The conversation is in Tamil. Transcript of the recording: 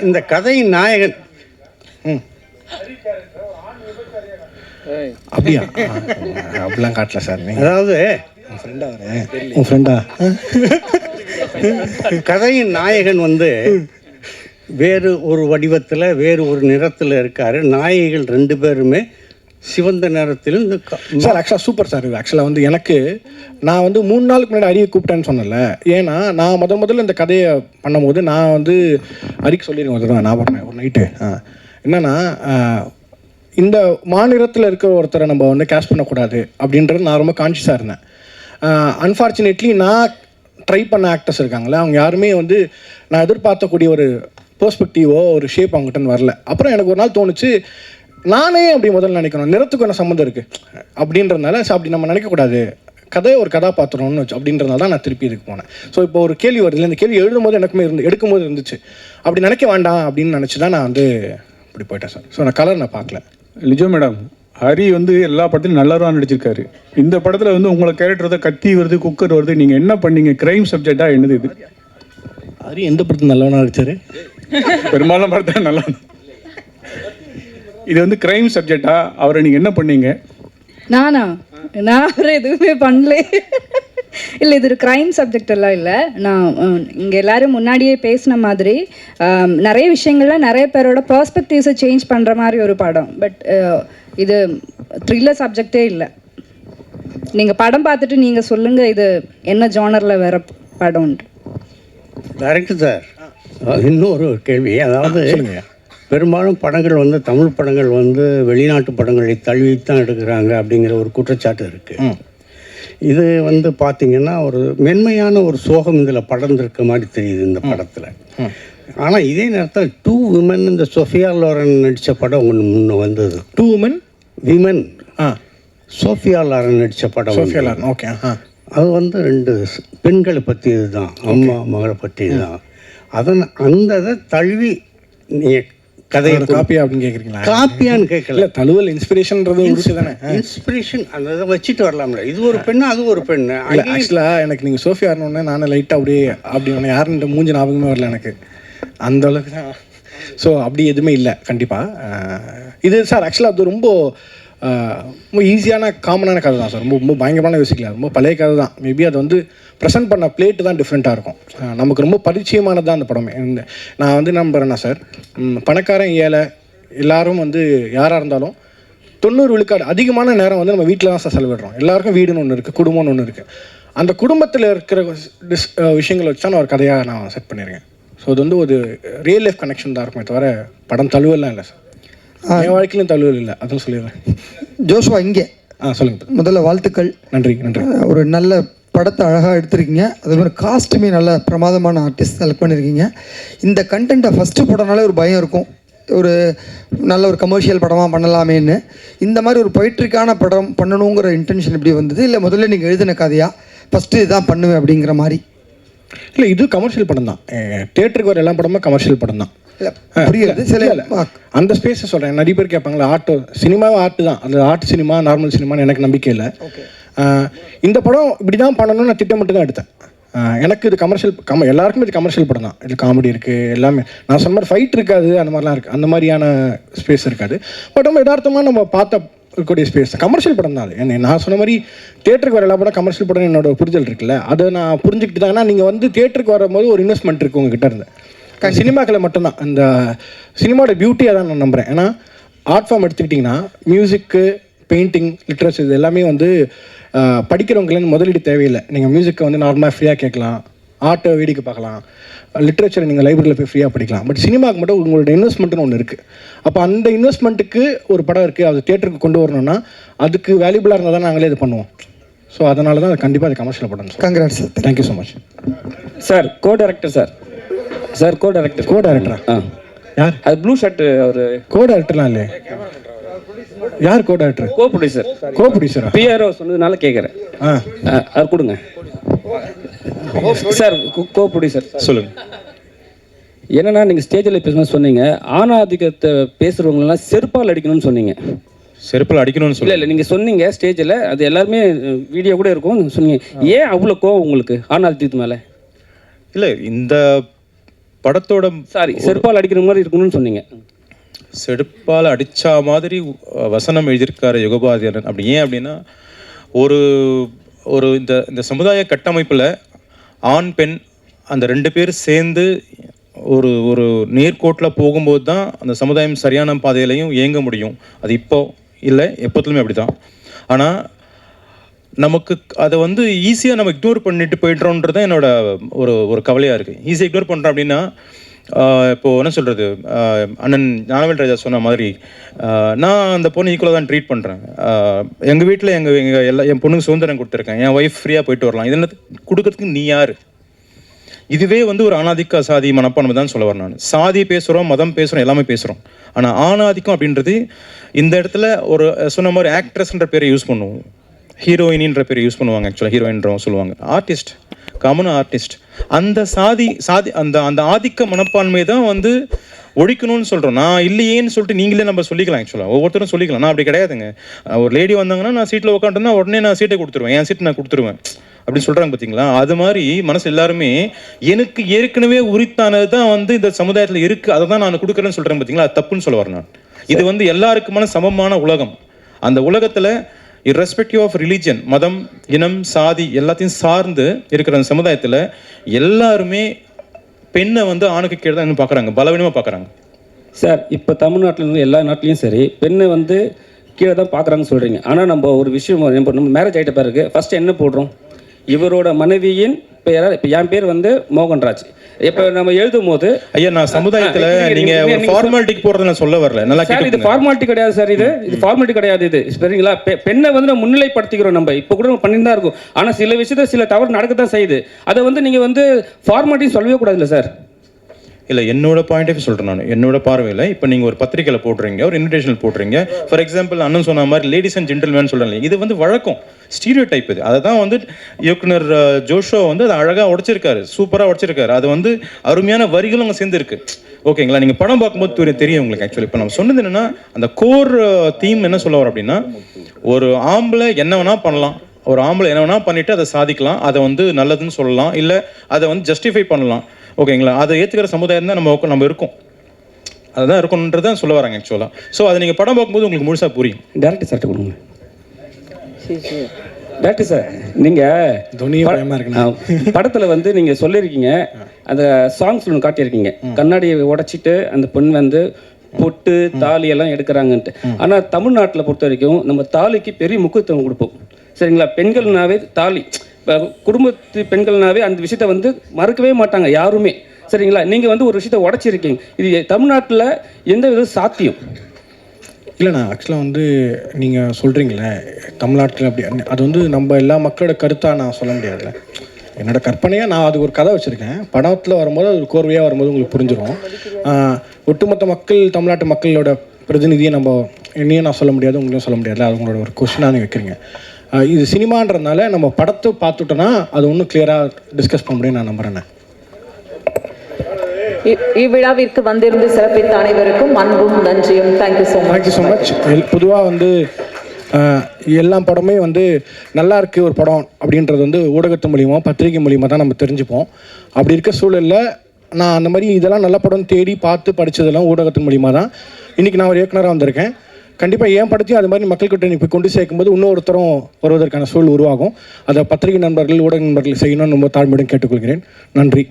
இந்த கதையின் நாயகன் அப்படியா? அப்படிலாம் காட்டல சார். அதாவது உன் ஃப்ரெண்டா? கதையின் நாயகன் வந்து வேறு ஒரு வடிவத்தில் வேறு ஒரு நிறத்தில் இருக்கார். நாயகிகள் 2 பேருமே சிவந்த நேரத்திலும் சார் ஆக்சுவலாக சூப்பர் சார். இது ஆக்சுவலாக வந்து எனக்கு நான் வந்து 3 நாளுக்கு முன்னாடி அரியை கூப்பிட்டேன்னு சொன்னல. ஏன்னா நான் முதல்ல இந்த கதையை பண்ணும்போது நான் வந்து அரிக்கு சொல்லிடுவேன். நான் பண்ணேன் ஒரு நைட்டு என்னென்னா, இந்த மாநிலத்தில் இருக்கிற ஒருத்தரை நம்ம வந்து கேஷ் பண்ணக்கூடாது அப்படின்றது நான் ரொம்ப கான்ஷியஸாக இருந்தேன். அன்ஃபார்ச்சுனேட்லி நான் ட்ரை பண்ண ஆக்டர்ஸ் இருக்காங்களே, அவங்க யாருமே வந்து நான் எதிர்பார்த்தக்கூடிய ஒரு பெர்ஸ்பெக்டிவோ ஒரு ஷேப் அவங்ககிட்ட வரல. அப்புறம் எனக்கு ஒரு நாள் தோணுச்சு, நானே அப்படி முதல்ல நினைக்கணும், நிறத்துக்கு என்ன சம்மந்தம் இருக்குது அப்படின்றதுனால அப்படி நம்ம நினைக்கக்கூடாது, கதை ஒரு கதாபாத்திரம்னு வச்சு அப்படின்றதுனால தான் நான் திருப்பி இதுக்கு போனேன். ஸோ இப்போ ஒரு கேள்வி வருது, இந்த கேள்வி எழுதும்போது எனக்குமே எடுக்கும்போது இருந்துச்சு, அப்படி நினைக்க வேண்டாம் அப்படின்னு நினச்சி தான் நான் வந்து இப்படி போயிட்டேன் சார். ஸோ நான் கலர் நான் பார்க்கல. லிஜோ மேடம், ஹரி வந்து எல்லா படத்துலையும் நல்லதாக நடிச்சிருக்காரு. இந்த படத்தில் வந்து உங்களை கேரக்டர் தான் கத்தி வருது, குக்கர் வருது, நீங்கள் என்ன பண்ணீங்க? கிரைம் சப்ஜெக்டாக என்னது இது? ஹரி எந்த படத்தில் நல்லவனா நடிச்சாரு? பெரும்பாலும் படத்தில் நல்லா. இது வந்து கிரைம் சப்ஜெக்டா? அவரை நீங்கள் என்ன பண்ணீங்க? நான் அவரை எதுவுமே பண்ணல. இல்லை, இது ஒரு க்ரைம் சப்ஜெக்ட் எல்லாம் இல்லை. நான் இங்கே எல்லோரும் முன்னாடியே பேசின மாதிரி நிறைய விஷயங்களில் நிறைய பேரோட பர்ஸ்பெக்டிவ்ஸை சேஞ்ச் பண்ணுற மாதிரி ஒரு படம். பட் இது த்ரில்லர் சப்ஜெக்டே இல்லை. நீங்கள் படம் பார்த்துட்டு நீங்கள் சொல்லுங்கள் இது என்ன ஜானரில் வேறு படம்ன்ட்டு. டைரக்டர் சார், இன்னொரு கேள்வி. அதாவது பெரும்பாலும் படங்கள் வந்து தமிழ் படங்கள் வந்து வெளிநாட்டு படங்களை தழுவித்தான் எடுக்கிறாங்க அப்படிங்கிற ஒரு குற்றச்சாட்டு இருக்குது. இது வந்து பார்த்திங்கன்னா ஒரு மென்மையான ஒரு சோகம் இதில் படர்ந்திருக்க மாதிரி தெரியுது இந்த படத்தில். ஆனால் இதே நேரத்தில் 2 விமன் இந்த சோஃபியா லாரன் நடித்த படம் ஒன்று முன்னே வந்தது. 2 விமன் சோஃபியா லாரன் நடித்த படம். Sophia Loren, okay. அது வந்து 2 பெண்களை பற்றியது தான், அம்மா மகளை பற்றியது தான். அந்த இதை தழுவி நீங்கள் கதையை காப்பியா அப்படின்னு கேட்குறீங்களா? காப்பியான்னு கேட்கல, தழுவல் இன்ஸ்பிரேஷன்றது தானே. இன்ஸ்பிரேஷன் அந்த இதை வச்சுட்டு வரலாம்ல. இது ஒரு பெண்ணு, அது ஒரு பெண்ணு. ஆக்சுவலாக எனக்கு நீங்கள் சோஃபியா ஆனோடனே நானும் லைட்டாக அப்படியே அப்படி யாருன்ற மூஞ்சி ஞாபகமே வரல எனக்கு அந்த அளவுக்கு தான். ஸோ அப்படி எதுவுமே இல்லை கண்டிப்பாக. இது சார் ஆக்சுவலாக அது ரொம்ப ஈஸியான காமனான கதை தான் சார். ரொம்ப பயங்கரமான யோசிக்கல, ரொம்ப பழைய கதை தான். மேபி அது வந்து ப்ரெசென்ட் பண்ண பிளேட்டு தான் டிஃப்ரெண்ட்டாக இருக்கும். நமக்கு ரொம்ப பரிச்சயமானது தான் அந்த படமே. நான் வந்து நம்புறேன்னா சார், பணக்காரன் ஏழை எல்லாரும் வந்து யாராக இருந்தாலும் 90 விழுக்காடு அதிகமான நேரம் வந்து நம்ம வீட்டில் தான் சார் செலவிடுறோம். எல்லாருக்கும் வீடுன்னு ஒன்று இருக்குது, குடும்பம்னு ஒன்று இருக்குது. அந்த குடும்பத்தில் இருக்கிற விஷயங்களை வச்சு தான் நான் ஒரு கதையாக நான் செட் பண்ணியிருக்கேன். ஸோ அது வந்து ஒரு ரியல் லைஃப் கனெக்ஷன் தான் இருக்குமே தவிர படம் தழுவலாம் இல்லை சார். என் வாழ்க்கையிலும் தழுவல் இல்லை, அதுவும் சொல்லிடுறேன். ஜோஷுவா இங்கே சொல்லுங்கள். முதல்ல வாழ்த்துக்கள். நன்றி. ஒரு நல்ல படத்தை அழகாக எடுத்திருக்கீங்க. அதே மாதிரி காஸ்ட்டுமே நல்ல பிரமாதமான ஆர்டிஸ்ட் செலக்ட் பண்ணியிருக்கீங்க. இந்த கண்டென்ட்டை ஃபஸ்ட்டு போட்டனாலே ஒரு பயம் இருக்கும், ஒரு நல்ல ஒரு கமர்ஷியல் படமாக பண்ணலாமேன்னு. இந்த மாதிரி ஒரு பொய்ட்ரிக்கான படம் பண்ணணுங்கிற இன்டென்ஷன் எப்படி வந்தது? இல்லை முதல்ல நீங்கள் எழுதின கதையா ஃபஸ்ட்டு இதுதான் பண்ணுவேன் அப்படிங்கிற மாதிரி? இல்லை, இது கமர்ஷியல் படம் தான். தியேட்டருக்கு வர எல்லா படமும் கமர்ஷியல் படம் தான். இல்லை புரியுது. சில அந்த ஸ்பேஸை சொல்கிறேன். நிறைய பேர் கேட்பாங்களா, ஆர்ட் சினிமாவே ஆர்ட் தான், அது ஆர்ட் சினிமா நார்மல் சினிமான்னு எனக்கு நம்பிக்கை இல்லை. இந்த படம் இப்படி தான் பண்ணணும்னு நான் திட்டமிட்டு தான் எடுத்தேன். எனக்கு இது கமர்ஷியல் எல்லாருக்குமே இது கமர்ஷியல் படம் தான். இது காமெடி இருக்குது, எல்லாமே நான் சொன்ன மாதிரி ஃபைட் இருக்காது, அந்த மாதிரிலாம் இருக்குது, அந்த மாதிரியான ஸ்பேஸ் இருக்காது. பட் நம்ம யதார்த்தமாக நம்ம பார்த்த இருக்கக்கூடிய ஸ்பேஸ் கமர்ஷியல் படம் தான். அது நான் சொன்ன மாதிரி தியேட்டருக்கு வர எல்லா படம் கமர்ஷியல் படம் என்னோட புரிதல் இருக்குல்ல, அதை நான் புரிஞ்சுக்கிட்டு தான். ஏன்னா நீங்கள் வந்து தியேட்டருக்கு வரும்போது ஒரு இன்வெஸ்ட்மெண்ட் இருக்குது உங்ககிட்ட இருந்து. சினிமாக்களை மட்டும்தான் இந்த சினிமாவோட பியூட்டியாக தான் நான் நம்புகிறேன். ஏன்னா ஆர்ட் ஃபார்ம் எடுத்துக்கிட்டிங்கன்னா மியூசிக்கு, பெயிண்டிங், லிட்ரேச்சர் இது எல்லாமே வந்து படிக்கிறவங்களுக்கு முதலீடு தேவையில்லை. நீங்கள் மியூசிக்கை வந்து நார்மலாக ஃப்ரீயாக கேட்கலாம், ஆர்ட்டை வேடிக்கை பார்க்கலாம், லிட்ரேச்சரை நீங்கள் லைப்ரரியில் போய் ஃப்ரீயாக படிக்கலாம். பட் சினிமாவுக்கு மட்டும் உங்களோட இன்வெஸ்ட்மெண்ட்னு ஒன்று இருக்குது. அப்போ அந்த இன்வெஸ்ட்மெண்ட்டுக்கு ஒரு படம் இருக்குது, அது தியேட்டருக்கு கொண்டு வரணும்னா அதுக்கு வேல்யூபிளாக இருந்தால் தான் நாங்களே இது பண்ணுவோம். ஸோ அதனால தான் கண்டிப்பாக அது கமர்ஷியல் படம் sir. Congrats sir. Thank you so much sir. Co director sir. Co டைரக்டரா? யார் அது? ப்ளூ ஷர்ட் அவர். கோ டைரக்டர்லாம் இல்லையே. யார் கோ டைரக்டர்? கோ ப்ரொடியூசரா? பிஆர்ஓ சொன்னதுனால கேட்குறேன். அது கொடுங்க சார். கோ ப்ரொடியூசர் சொல்லுங்கள். என்னன்னா நீங்கள் ஸ்டேஜில் பேசும்போது சொன்னீங்க ஆணாதிக்கத்தை பேசுகிறவங்களெல்லாம் செருப்பால் அடிக்கணும்னு சொன்னீங்க. செருப்பால் அடிக்கணும்னு சொல்லி இல்லை, நீங்கள் சொன்னீங்க ஸ்டேஜில், அது எல்லாருமே வீடியோ கூட இருக்கும் சொன்னீங்க. ஏன் அவ்வளோ கோவம் உங்களுக்கு ஆணாதிக்கத்து மேலே? இல்லை, இந்த படத்தோட சாரி, செருப்பால் அடிக்கிற மாதிரி இருக்கணும்னு சொன்னீங்க. செடுப்பால் அடித்தா மாதிரி வசனம் எழுதியிருக்காரு யுகபாரதியாரன். அப்படி ஏன் அப்படின்னா, ஒரு ஒரு இந்த இந்த சமுதாய கட்டமைப்பில் ஆண் பெண் அந்த 2 பேர் சேர்ந்து ஒரு ஒரு நேர்கோட்டில் போகும்போது தான் அந்த சமுதாயம் சரியான பாதையிலையும் இயங்க முடியும். அது இப்போ இல்லை, எப்போத்துலையுமே அப்படி தான். ஆனால் நமக்கு அதை வந்து ஈஸியாக நம்ம இக்னோர் பண்ணிட்டு போய்ட்றோன்றது தான் என்னோட ஒரு கவலையாக இருக்குது. ஈஸியாக இக்னோர் பண்ணுறோம் அப்படின்னா, இப்போது என்ன சொல்கிறது, அண்ணன் ஞானவேல் ராஜா சொன்ன மாதிரி நான் அந்த பொண்ணு ஈக்குவலாக தான் ட்ரீட் பண்ணுறேன். எங்கள் வீட்டில் என் பொண்ணுக்கு சுதந்திரம் கொடுத்துருக்கேன், என் ஒய்ஃப் ஃப்ரீயாக போயிட்டு வரலாம். இதெல்லாம் கொடுக்கறதுக்கு நீ யார்? இதுவே வந்து ஒரு ஆணாதிக்க சாதி மனப்பான்மை தான் சொல்ல வரேன் நான். சாதி பேசுகிறோம், மதம் பேசுகிறோம், எல்லாமே பேசுகிறோம். ஆனால் ஆணாதிக்கம் அப்படின்றது இந்த இடத்துல ஒரு சொன்ன மாதிரி ஆக்ட்ரஸ்ன்ற பேரை யூஸ் பண்ணுவோம், ஹீரோயினின்ற பேரை யூஸ் பண்ணுவாங்க. ஆக்சுவலாக ஹீரோயின்றவங்க சொல்லுவாங்க, ஆர்டிஸ்ட், காமன் ஆர்டிஸ்ட். அந்த சாதி அந்த அந்த ஆதிக்க மனப்பான்மை தான் வந்து ஒழிக்கணும்னு சொல்கிறோம். நான் இல்லையேன்னு சொல்லிட்டு நீங்களே நம்ம சொல்லிக்கலாம். ஆக்சுவலாக ஒவ்வொருத்தரும் சொல்லிக்கலாம். நான் அப்படி கிடையாதுங்க. ஒரு லேடி வந்தாங்கன்னா நான் சீட்டில் உட்காந்துன்னா உடனே நான் சீட்டை கொடுத்துருவேன், என் சீட்டை நான் கொடுத்துருவேன் அப்படின்னு சொல்கிறாங்க பார்த்தீங்களா? அது மாதிரி மனசு எல்லாருமே எனக்கு ஏற்கனவே உரித்தானது தான் வந்து இந்த சமுதாயத்தில் இருக்குது, அதை தான் நான் கொடுக்குறேன்னு சொல்கிறேன் பார்த்தீங்களா? அது தப்புன்னு சொல்ல வரேன் நான். இது வந்து எல்லாருக்குமான சமமான உலகம். அந்த உலகத்தில் irrespective ஆஃப் ரிலீஜன், மதம், இனம், சாதி எல்லாத்தையும் சார்ந்து இருக்கிற அந்த சமுதாயத்தில் எல்லாருமே பெண்ணை வந்து ஆணுக்கு கீழே தான் இன்னும் பார்க்குறாங்க, பலவீனமாக பார்க்குறாங்க. சார், இப்போ தமிழ்நாட்டில் இருந்து எல்லா நாட்டிலையும் சரி பெண்ணை வந்து கீழே தான் பார்க்குறாங்கன்னு சொல்கிறீங்க. ஆனால் நம்ம ஒரு விஷயம், நம்ம மேரேஜ் ஆகிட்ட பிறகு ஃபஸ்ட்டு என்ன போடுறோம்? இவரோட மனைவியின் பெயரா. இப்போ என் பேர் வந்து மோகன்ராஜ். இப்போ நம்ம எழுதும் போது ஐயா, நான் சமுதாயத்தில் நீங்கள் ஒரு ஃபார்மாலிட்டிக்கு போகிறத நான் சொல்ல வரல. நல்லா சார், இது ஃபார்மாலிட்டி கிடையாது சார், இது ஃபார்மாலிட்டி கிடையாது. இது சரிங்களா? பெண்ணை வந்து நம்ம முன்னிலைப்படுத்திக்கிறோம். நம்ம இப்போ கூட நம்ம பண்ணிட்டு தான் இருக்கும். ஆனால் சில விஷயத்தில் சில தவறு நடக்க தான் செய்யுது. அதை வந்து நீங்கள் வந்து ஃபார்மாலிட்டின்னு சொல்லவே கூடாதுல்ல சார்? இல்லை, என்னோட பாயிண்ட் ஆஃப் சொல்கிறேன் நான். என்னோட பார்வையில் இப்போ நீங்கள் ஒரு பத்திரிக்கையில் போடுறீங்க, ஒரு இன்விடேஷன் போடுறீங்க. ஃபார் எக்ஸாம்பிள் அண்ணன் சொன்ன மாதிரி லேடிஸ் அண்ட் ஜென்டில்மேன் சொல்கிறேன். இது வந்து வழக்கம், ஸ்டீரியோ டைப். இது அதை தான் வந்து இயக்குனர் ஜோஷோ வந்து அதை அழகாக உடைச்சிருக்காரு, சூப்பராக உடைச்சிருக்காரு. அது வந்து அருமையான வரிகளும் அங்கே சேர்ந்துருக்கு. ஓகேங்களா? நீங்கள் படம் பார்க்கும்போது தெரியும் உங்களுக்கு. ஆக்சுவலி இப்போ நம்ம சொன்னது என்னென்னா, அந்த கோர் தீம் என்ன சொல்ல வரோம் அப்படின்னா, ஒரு ஆம்பளை என்ன வேணால் பண்ணலாம், ஒரு ஆம்பளை என்ன வேணால் பண்ணிவிட்டு அதை சாதிக்கலாம், அதை வந்து நல்லதுன்னு சொல்லலாம், இல்லை அதை வந்து ஜஸ்டிஃபை பண்ணலாம். ஓகேங்களா? அதை ஏற்றுக்கிற சமுதாயம் தான் நம்ம இருக்கோம், அதுதான் இருக்கணுன்றது தான் சொல்ல வராங்க ஆக்சுவலாக. ஸோ அதை நீங்கள் படம் பார்க்கும்போது உங்களுக்கு முழுசாக புரியும். டேரக்டர் சார்ட்ட கொடுங்க. டேரக்டர் சார், நீங்கள் படத்தில் வந்து நீங்கள் சொல்லியிருக்கீங்க, அந்த சாங்ஸ் ஒன்று காட்டியிருக்கீங்க, கண்ணாடியை உடைச்சிட்டு அந்த பெண் வந்து பொட்டு தாலி எல்லாம் எடுக்கிறாங்கன்ட்டு. ஆனால் தமிழ்நாட்டில் பொறுத்த வரைக்கும் நம்ம தாலிக்கு பெரிய முக்கியத்துவம் கொடுப்போம். சரிங்களா? பெண்கள்னாவே தாலி, குடும்பத்து பெண்கள்னாவே அந்த விஷயத்தை வந்து மறக்கவே மாட்டாங்க யாருமே. சரிங்களா? நீங்கள் வந்து ஒரு விஷயத்தை உடச்சிருக்கீங்க. இது தமிழ்நாட்டில் எந்த வித சாத்தியம் இல்லைண்ணா. ஆக்சுவலாக வந்து நீங்கள் சொல்கிறீங்களே தமிழ்நாட்டில் அப்படி, அது வந்து நம்ம எல்லா மக்களோட கருத்தாக நான் சொல்ல முடியாதுல்ல. என்னோட கற்பனையாக நான் அது ஒரு கதை வச்சுருக்கேன். படத்தில் வரும்போது அது கோர்வையாக வரும்போது உங்களுக்கு புரிஞ்சிடும். ஒட்டுமொத்த மக்கள், தமிழ்நாட்டு மக்களோட பிரதிநிதியை நம்ம என்னையும் நான் சொல்ல முடியாது, உங்களையும் சொல்ல முடியாது. அது உங்களோட ஒரு கொஸ்டினாக நீங்கள் வைக்கிறீங்க. இது சினிமான்றதுனால நம்ம படத்தை பார்த்துட்டோன்னா அது ஒன்றும் கிளியராக டிஸ்கஸ் பண்ண முடியும் நான் நம்புகிறேன். இவ்விழாவிற்கு வந்திருந்து சிறப்பித்த அனைவருக்கும் அன்பும் நன்றியும். Thank you so much. பொதுவாக வந்து எல்லா படமே வந்து நல்லா இருக்குது ஒரு படம் அப்படின்றது வந்து ஊடகத்து மூலிமா, பத்திரிகை மூலிமா தான் நம்ம தெரிஞ்சுப்போம். அப்படி இருக்க சூழலில் நான் அந்த மாதிரி இதெல்லாம் நல்ல படம் தேடி பார்த்து படித்ததெல்லாம் ஊடகத்தின் மூலிமா தான். இன்றைக்கி நான் ஒரு இயக்குனராக வந்திருக்கேன். கண்டிப்பாக என் படத்தையும் அது மாதிரி மக்கள்கிட்ட இப்போ கொண்டு சேர்க்கும்போது இன்னொருத்தரும் வருவதற்கான சூழல் உருவாகும். அதை பத்திரிகை நண்பர்கள், ஊடக நண்பர்கள் செய்யணும்னு ரொம்ப தாழ்மையுடன் கேட்டுக்கொள்கிறேன். நன்றி.